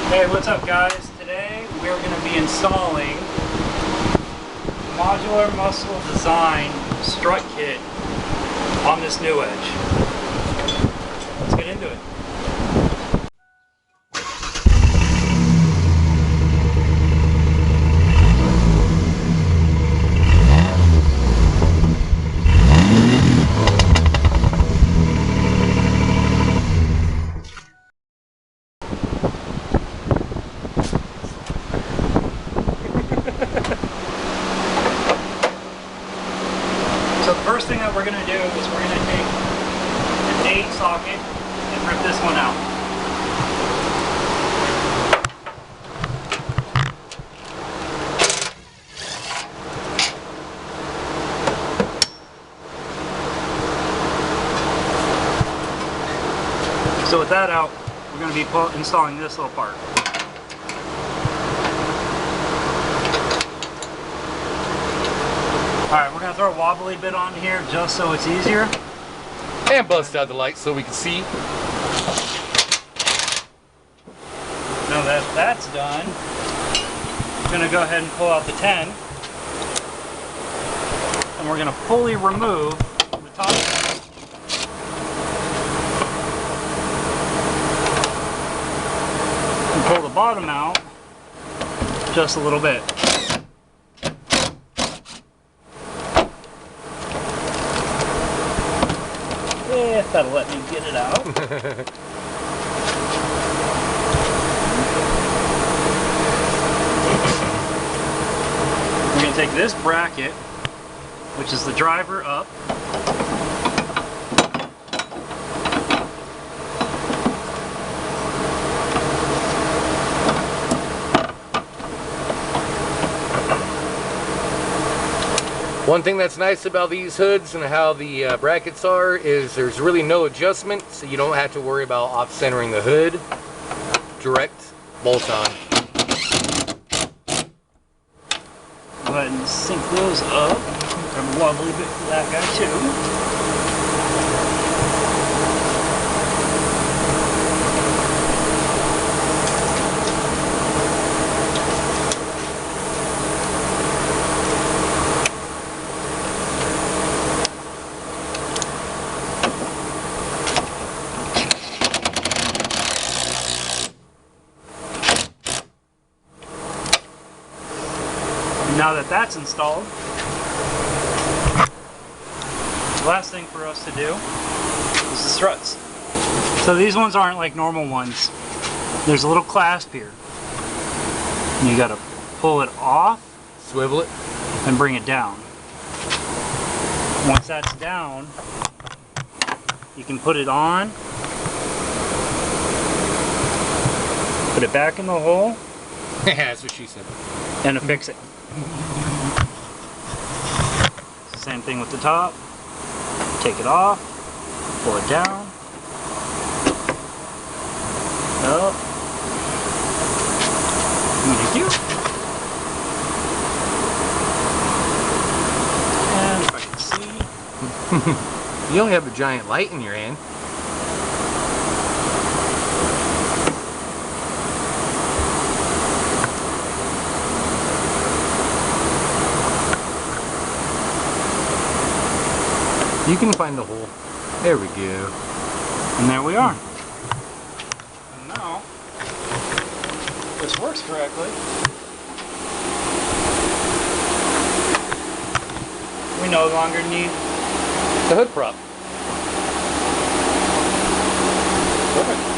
Hey, what's up guys? Today we're going to be installing modular muscle design strut kit on this new edge. Let's get into it. So the first thing that we're going to do is we're going to take the date socket and rip this one out. So with that out, we're going to be installing this little part. Alright, we're going to throw a wobbly bit on here just so it's easier. And bust out the light so we can see. Now that that's done, I'm going to go ahead and pull out the 10. And we're going to fully remove the top. And pull the bottom out just a little bit. If that'll let me get it out. We're going to take this bracket, which is the driver, up. One thing that's nice about these hoods and how the brackets are is there's really no adjustment, so you don't have to worry about off-centering the hood. Direct bolt on. Go ahead and sink those up. Grab a wobbly bit for that guy too. Now that that's installed, the last thing for us to do is the struts. So these ones aren't like normal ones. There's a little clasp here. And you gotta pull it off, Swivel it, and bring it down. Once that's down, you can put it on, put it back in the hole. That's what she said. And affix it. Same thing with the top. Take it off, pull it down. Up. Thank you. And if I can see. You only have a giant light in your hand. You can find the hole. There we go. And there we are. And now, if this works correctly, we no longer need The hood prop. perfect.